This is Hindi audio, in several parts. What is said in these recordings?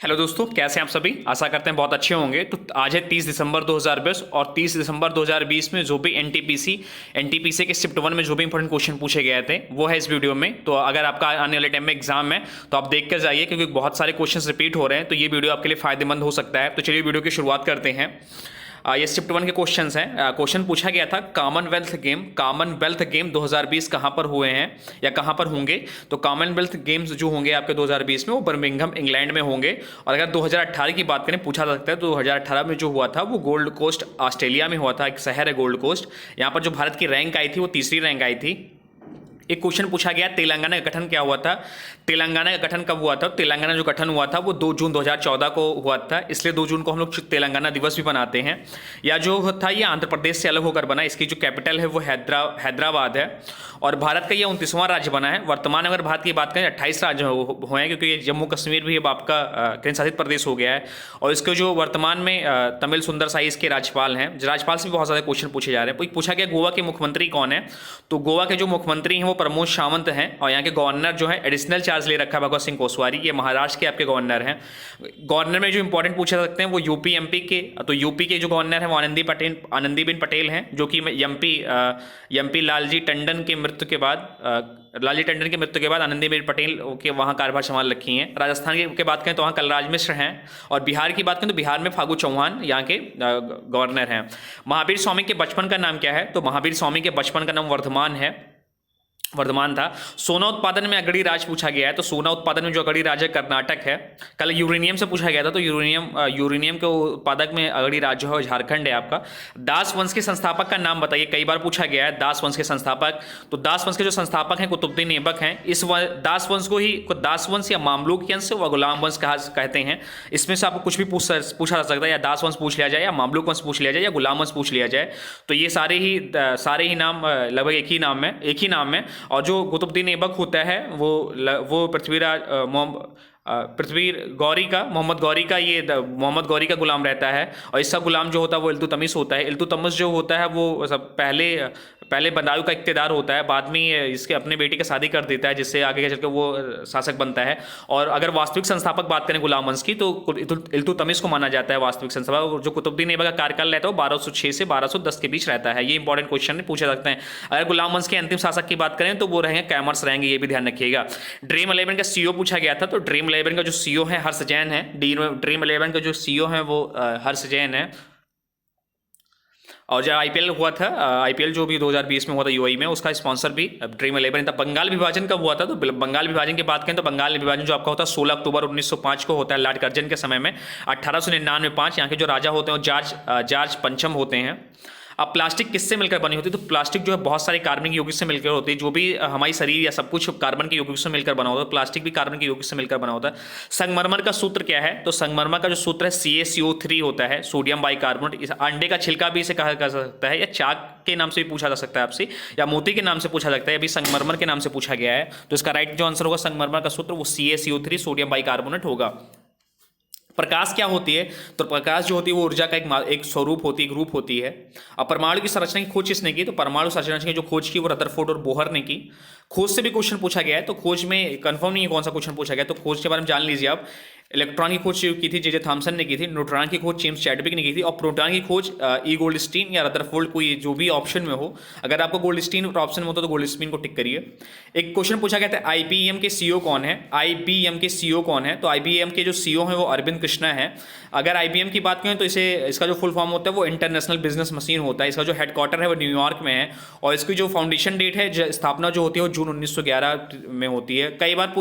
हेलो दोस्तों, कैसे हैं आप सभी। आशा करते हैं बहुत अच्छे होंगे। तो आज है 30 दिसंबर 2020 और 30 दिसंबर 2020 में जो भी एनटीपीसी के शिफ्ट 1 में जो भी इंपॉर्टेंट क्वेश्चन पूछे गए थे वो है इस वीडियो में। तो अगर आपका आने वाले टाइम में एग्जाम है तो आप देख कर जाइए, क्योंकि बहुत सारे क्वेश्चन रिपीट हो रहे हैं, तो ये वीडियो आपके लिए फायदेमंद हो सकता है। तो चलिए वीडियो की शुरुआत करते हैं। ये शिफ्ट 1 के क्वेश्चन हैं। क्वेश्चन पूछा गया था कॉमनवेल्थ गेम 2020 कहाँ पर हुए हैं या कहाँ पर होंगे। तो कॉमनवेल्थ गेम्स जो होंगे आपके 2020 में वो बर्मिंघम इंग्लैंड में होंगे। और अगर 2018 की बात करें, पूछा जा सकता है तो 2018 में जो हुआ था वो गोल्ड कोस्ट ऑस्ट्रेलिया में हुआ था। एक शहर है गोल्ड कोस्ट। यहाँ पर जो भारत की रैंक आई थी वो तीसरी रैंक आई थी। एक क्वेश्चन पूछा गया, तेलंगाना का गठन क्या हुआ था। तेलंगाना का गठन कब हुआ था। तेलंगाना जो गठन हुआ था वो 2 जून 2014 को हुआ था, इसलिए 2 जून को हम लोग तेलंगाना दिवस भी मनाते हैं। या जो था ये आंध्र प्रदेश से अलग होकर बना, इसकी जो कैपिटल है वो हैदराबाद है। और भारत का ये 29वां राज्य बना है। वर्तमान अगर भारत की बात करें 28 राज्य हुए हैं, क्योंकि जम्मू कश्मीर भी अब आपका केंद्र शासित प्रदेश हो गया है। और इसके जो वर्तमान में तमिल सुंदर साई इसके राज्यपाल हैं। राज्यपाल से भी बहुत सारे क्वेश्चन पूछे जा रहे हैं। पूछा गया गोवा के मुख्यमंत्री कौन है। तो गोवा के जो मुख्यमंत्री हैं वो प्रमोद सावंत हैं। और यहाँ के गवर्नर जो है एडिशनल चार्ज ले रखा है भगवत सिंह कोश्यारी। ये महाराष्ट्र के आपके गवर्नर हैं। गवर्नर में जो इंपॉर्टेंट पूछ सकते हैं वो यूपी एमपी के। तो यूपी के जो गवर्नर हैं वो आनंदीबेन पटेल हैं, जो कि एमपी लालजी टंडन की मृत्यु के बाद आनंदीबेन पटेल के वहाँ कार्यभार संभाल रखी हैं। राजस्थान की बात करें तो वहाँ कलराज मिश्र हैं। और बिहार की बात करें तो बिहार में फागू चौहान यहाँ के गवर्नर हैं। महावीर स्वामी के बचपन का नाम क्या है। तो महावीर स्वामी के बचपन का नाम वर्धमान था। सोना उत्पादन में अग्रणी राज्य पूछा गया है। तो सोना उत्पादन में जो अग्रणी राज्य कर्नाटक है। कल यूरेनियम से पूछा गया था, तो यूरेनियम के उत्पादक में अग्रणी राज्य है झारखंड है आपका। दास वंश के संस्थापक का नाम बताइए, कई बार पूछा गया है दास वंश के संस्थापक। तो दास वंश के जो संस्थापक हैं कुतुबुद्दीन ऐबक हैं। इस दास वंश को ही दास वंश या मामलूक वंश व गुलाम वंश कहते हैं। इसमें से आपको कुछ भी पूछा जा सकता है, या दास वंश पूछ लिया जाए, या मामलूक वंश पूछ लिया जाए, या गुलाम वंश पूछ लिया जाए। तो ये सारे ही नाम लगभग एक ही नाम है। और जो कुतुबुद्दीन ऐबक होता है वो मोहम्मद गौरी का गुलाम रहता है। और इसका गुलाम जो होता है वो इल्तुतमिश होता है। इल्तुतमिश जो होता है वो सब पहले बदायूं का इक़्तिदार होता है, बाद में इसके अपने बेटी का शादी कर देता है, जिससे आगे चल के वो शासक बनता है। और अगर वास्तविक संस्थापक बात करें गुलाम वंश की, तो इल्तुतमिश को माना जाता है वास्तविक संस्थापक। जो कुतुबुद्दीन ऐबक का कार्यकाल रहता है वो 1206 से 1210 के बीच रहता है। ये इंपॉर्टेंट क्वेश्चन पूछे सकते हैं। अगर गुलाम वंश के अंतिम शासक की बात करें तो वो रहेंगे कैमर्स रहेंगे, ये भी ध्यान रखिएगा। ड्रीम 11 का सीईओ पूछा गया था। तो ड्रीम 11 का जो सीईओ है हर्ष जैन है। ड्रीम 11 का जो सीईओ है वो हर्ष जैन है। और जो आईपीएल हुआ था, आईपीएल जो भी 2020 में हुआ था यूएई में, उसका स्पॉन्सर भी ड्रीम 11 था। बंगाल विभाजन कब हुआ था। तो बंगाल विभाजन की बात करें तो बंगाल विभाजन जो आपका होता है 16 अक्टूबर 1905 को होता है, लॉर्ड कर्जन के समय में। 1899 यहाँ के जो राजा होते हैं जॉर्ज पंचम होते हैं। अब प्लास्टिक किससे मिलकर बनी होती है। तो प्लास्टिक जो है बहुत सारे कार्बन के यौगिक से मिलकर होती है। जो भी हमारी शरीर या सब कुछ कार्बन के यौगिक से मिलकर बना होता है, प्लास्टिक भी कार्बन के यौगिक से मिलकर बना होता है। संगमरमर का सूत्र क्या है। तो संगमरमर का जो सूत्र है CaCO3 होता है, सोडियम बाइकार्बोनेट। इस अंडे का छिलका भी इसे कहा जा सकता है, या चाक के नाम से भी पूछा जा सकता है आपसे, या मोती के नाम से पूछा सकता है। अभी संगमरमर के नाम से पूछा गया है, तो इसका राइट जो आंसर होगा संगमरमर का सूत्र वो CaCO3 सोडियम बाइकार्बोनेट होगा। प्रकाश क्या होती है। तो प्रकाश जो होती है वो ऊर्जा का एक स्वरूप होती है, एक रूप होती है। अब परमाणु की संरचना की खोज किसने की। तो परमाणु संरचना की जो खोज की वो रदरफोर्ड और बोहर ने की। खोज से भी क्वेश्चन पूछा गया है। तो खोज में कंफर्म नहीं है कौन सा क्वेश्चन पूछा गया, तो खोज के बारे में जान लीजिए आप। इलेक्ट्रॉन की खोज की थी जे थॉमसन ने की थी। न्यूट्रॉन की खोज जेम्स चैडविक ने की थी। और प्रोटॉन की खोज ई गोल्डस्टीन या रदरफोर्ड, कोई जो भी ऑप्शन में हो। अगर आपको गोल्डस्टीन ऑप्शन में हो तो गोल्डस्टीन को टिक करिए। एक क्वेश्चन पूछा गया था IBM के सीईओ कौन है। IBM के सीईओ कौन है। तो IBM के जो सीईओ हैं वो अरविंद कृष्णा है। अगर IBM की बात करें तो इसका जो फुल फॉर्म होता है वो इंटरनेशनल बिजनेस मशीन होता है। इसका जो हेडक्वार्टर है वो न्यूयॉर्क में है। और इसकी जो फाउंडेशन डेट है, स्थापना जो होती है वो जून 1911 में होती है। कई बार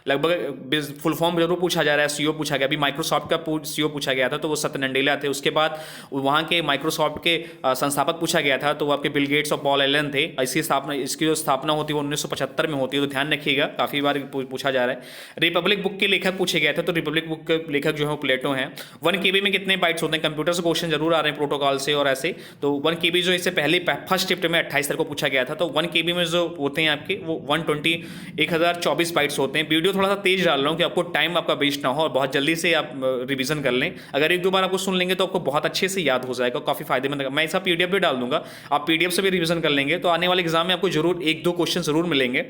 लगभग फुल फॉर्म जरूर पूछा जा रहा है, सीईओ पूछा गया। अभी माइक्रोसॉफ्ट का सीईओ पूछा गया था तो वो सत्य नडेला थे। उसके बाद वहाँ के माइक्रोसॉफ्ट के संस्थापक पूछा गया था तो वो आपके बिल गेट्स और पॉल एलन थे। इसकी जो स्थापना होती है वो 1975 में होती है, तो ध्यान रखिएगा, काफ़ी बार पूछा जा रहा है। रिपब्लिक बुक के लेखक पूछे गए थे। तो रिपब्लिक बुक के लेखक जो है वो प्लेटो हैं। 1 KB में कितने बाइट्स होते हैं। कंप्यूटर से क्वेश्चन जरूर आ रहे हैं प्रोटोकॉल से और ऐसे। तो 1 KB जो इससे पहले फर्स्ट शिफ्ट में 28 तारीख को पूछा गया था। तो 1 KB में जो होते हैं आपके वो 1024 बाइट्स होते हैं। वीडियो थोड़ा सा तेज डाल रहा हूँ कि आपको टाइम आपका वेस्ट ना हो और बहुत जल्दी से आप रिवीजन कर लें। अगर एक दो बार आपको सुन लेंगे तो आपको बहुत अच्छे से याद हो जाएगा, काफ़ी फायदेमंद है। मैं इसका PDF भी डाल दूंगा, आप PDF से भी रिवीजन कर लेंगे तो आने वाले एग्जाम में आपको जरूर 1-2 क्वेश्चन जरूर मिलेंगे।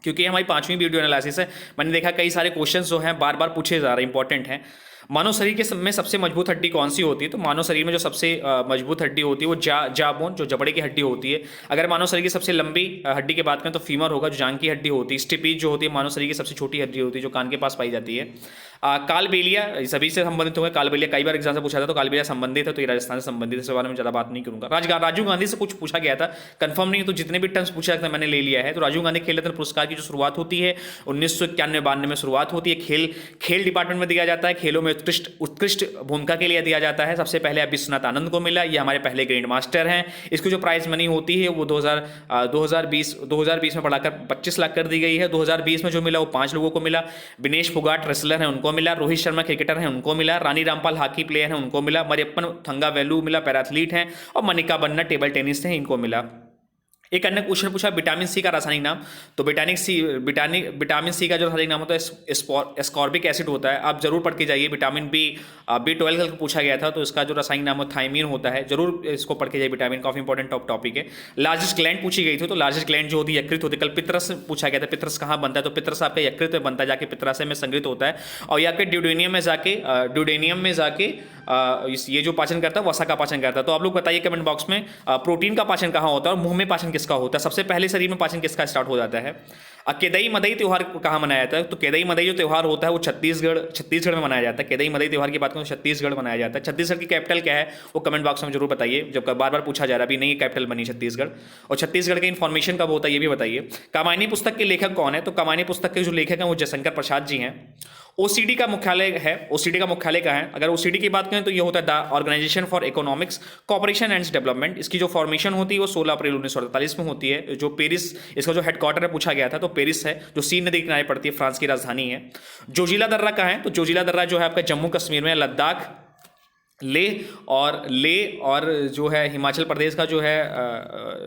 क्योंकि हमारी 5वीं वीडियो एनालिसिस है। मैंने देखा कई सारे क्वेश्चंस जो हैं बार बार पूछे जा रहे हैं, इंपॉर्टेंट हैं। मानव शरीर के में सबसे मजबूत हड्डी कौन सी होती है? तो मानव शरीर में जो सबसे मजबूत हड्डी होती है वो जाबोन, जो जबड़े की हड्डी होती है। अगर मानव शरीर की सबसे लंबी हड्डी की बात करें तो फीमर होगा, जो जांग की हड्डी होती है। स्टिपीज जो होती है मानव शरीर की सबसे छोटी हड्डी होती है, जो कान के पास पाई जाती है। कालबेलिया सभी से संबंधित होगा। कालबेलिया कई बार एग्जाम से पूछा था, तो कालबेलिया संबंधित है, तो ये राजस्थान से संबंधित है। इस बारे में ज़्यादा बात नहीं करूंगा। राजीव गांधी से कुछ पूछा गया था, कंफर्म नहीं है, तो जितने भी टर्म्स पूछा था मैंने ले लिया है। तो राजीव गांधी खेल रत्न पुरस्कार की जो शुरुआत होती है 1991-92 में शुरुआत होती है। खेल डिपार्टमेंट में दिया जाता है। खेलों में उत्कृष्ट भूमिका के लिए दिया जाता है। सबसे पहले विश्वनाथ आनंद को मिला, ये हमारे पहले ग्रैंड मास्टर हैं। इसकी जो प्राइज मनी होती है वो 2020 में बढ़ाकर 25 लाख कर दी गई है। 2020 में जो मिला वो 5 लोगों को मिला। विनेश फोगाट रेसलर हैं, उनको मिला। रोहित शर्मा क्रिकेटर हैं, उनको मिला। रानी रामपाल हॉकी प्लेयर हैं, उनको मिला। मरियप्पन थंगावेलु मिला, पैराथलीट हैं। और मनिका बन्ना टेबल टेनिस हैं, इनको मिला। एक अन्य क्वेश्चन पूछा विटामिन सी का रासायनिक नाम। तो विटामिन सी का जो रासायनिक नाम होता है एस्कॉर्बिक एसिड होता है। आप जरूर पढ़ के जाइए। विटामिन B12 का पूछा गया था, तो इसका जो रासायनिक नाम है थायमीन होता है। जरूर इसको पढ़ के जाइए। विटामिन काफी इंपॉर्टेंट टॉपिक है। लार्जेस्ट ग्लैंड पूछी गई थी, तो लार्जेस्ट ग्लैंड जो होती है यकृत होती है। कल पित्रस पूछा गया था, पित्रस कहाँ बनता है? तो पित्रस आपका यकृत में बनता है, जाके पित्राशय में संग्रहित होता है और या फिर ड्यूडेनियम में जाके ये जो पाचन करता है वसा का पाचन करता है। तो आप लोग बताइए कमेंट बॉक्स में प्रोटीन का पाचन कहाँ होता है और मुंह में पाचन किसका होता है? सबसे पहले शरीर में पाचन किसका स्टार्ट हो जाता है? केदई मदई त्यौहार कहाँ मनाया जाता है? तो केदई मदई जो त्यौहार होता है वो छत्तीसगढ़ में मनाया जाता है। केदई मदई त्यौहार की बात करूँ तो छत्तीसगढ़ मनाया जाता है। छत्तीसगढ़ की कैपिटल क्या है वो कमेंट बॉक्स में जरूर बताइए, जब बार बार पूछा जा रहा है अभी नहीं कैपिटल बनी छत्तीसगढ़। और छत्तीसगढ़ के इन्फॉर्मेशन कब होता है ये भी बताइए। कामायनी पुस्तक के लेखक कौन है? तो कामायनी पुस्तक के जो लेखक हैं वो जयशंकर प्रसाद जी हैं। ओसीडी का मुख्यालय है। ओसीडी का मुख्यालय कहाँ है? अगर ओसीडी की बात करें तो ये होता है the organisation for economics cooperation and development. इसकी जो फॉर्मेशन होती है वो 16 अप्रैल 1948 में होती है। जो पेरिस, इसका जो हेडक्वार्टर है पूछा गया था, तो पेरिस है, जो सीन नदी के किनारे पड़ती है, फ्रांस की राजधानी है। जोजिला दर्रा कहाँ है? तो जोजिला दर्रा जो है आपका जम्मू कश्मीर में, लद्दाख, ले और जो है हिमाचल प्रदेश का जो है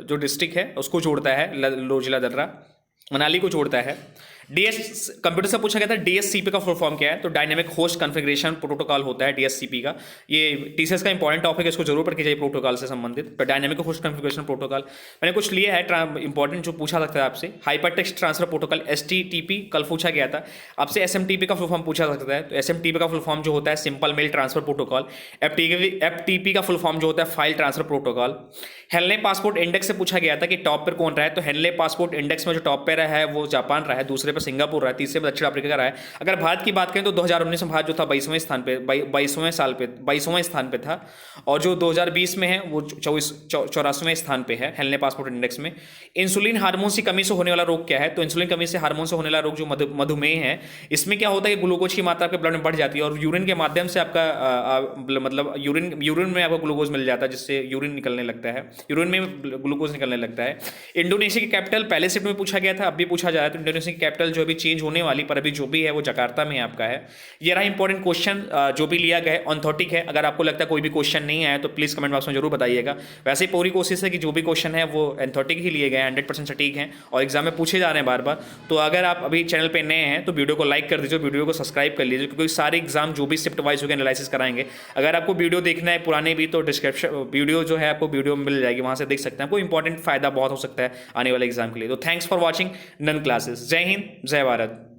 जो डिस्ट्रिक्ट है उसको जोड़ता है। जोजिला दर्रा मनाली को जोड़ता है। कंप्यूटर से पूछा गया था डीएससीपी का फुल फॉर्म क्या है? तो डायनेमिक होस्ट कॉन्फ़िगरेशन प्रोटोकॉल होता है डीएससीपी का। ये टीसीएस का इंपॉर्टेंट टॉपिक है, इसको जरूर पढ़ के जाइए प्रोटोकॉल से संबंधित। तो डायनेमिक होस्ट कॉन्फ़िगरेशन प्रोटोकॉल मैंने कुछ लिया है इंपॉर्टेंट जो पूछा सकता है आपसे। Hyper text transfer protocol STTP कल पूछा गया था आपसे। एसएमटीपी का फुल फॉर्म पूछा सकता है। तो एसएमटीपी का फुल फॉर्म जो होता है simple mail transfer protocol. FTP का फुल फॉर्म जो होता है file transfer protocol. Henley passport index से पूछा गया था कि टॉप पर कौन रहा है? तो हेनले पासपोर्ट इंडेक्स में जो टॉप पे रहा है वो जापान रहा है, दूसरे पर सिंगापुर रहा है, तीसरे पर दक्षिण अफ्रीका का रहा है। अगर भारत की बात करें तो 2019 में भारत जो था 22वें स्थान पे था और जो 2020 में है वो 84वें स्थान पे है हेनले पासपोर्ट इंडेक्स में। इंसुलिन हार्मोन की कमी से होने वाला रोग क्या है? तो इंसुलिन कमी से हार्मोन से होने वाला रोग जो मधुमेह है, इसमें क्या होता है कि ग्लूकोज की मात्रा आपके ब्लड में बढ़ जाती है और यूरिन के माध्यम से आपका मतलब यूरिन में आपको ग्लूकोज मिल जाता है, जिससे यूरिन निकलने लगता है, यूरिन में ग्लूकोज निकलने लगता है। इंडोनेशिया की कैपिटल पहले सेट में पूछा गया था, अब भी पूछा जा रहा है। तो इंडोनेशिया की कैपिटल जो अभी चेंज होने वाली पर अभी जो भी है वो जकार्ता में आपका है। ये रहा इंपॉर्टेंट क्वेश्चन जो भी लिया गया है, ऑर्थोटिक है। अगर आपको लगता है कोई भी क्वेश्चन नहीं आया तो प्लीज कमेंट बॉक्स में जरूर बताइएगा। वैसे पूरी कोशिश है कि जो भी क्वेश्चन है वो एंथोटिक ही लिए गए हैं, 100% सटीक हैं और एग्जाम में पूछे जा रहे हैं बार बार। तो अगर आप अभी चैनल पे नए हैं तो वीडियो को लाइक कर दीजिए, वीडियो को सब्सक्राइब कर लीजिए, क्योंकि सारे एग्जाम जो भी शिफ्ट वाइज होकर एनालिसिस कराएंगे। अगर आपको वीडियो देखना है पुराने भी तो डिस्क्रिप्शन वीडियो जो है आपको वीडियो मिल जाएगी, वहां से देख सकते हैं। आपको इंपॉर्टेंट फायदा बहुत हो सकता है आने वाले एग्जाम के लिए। तो थैंक्स फॉर वॉचिंग नन क्लासेस। जय हिंद, जय भारत।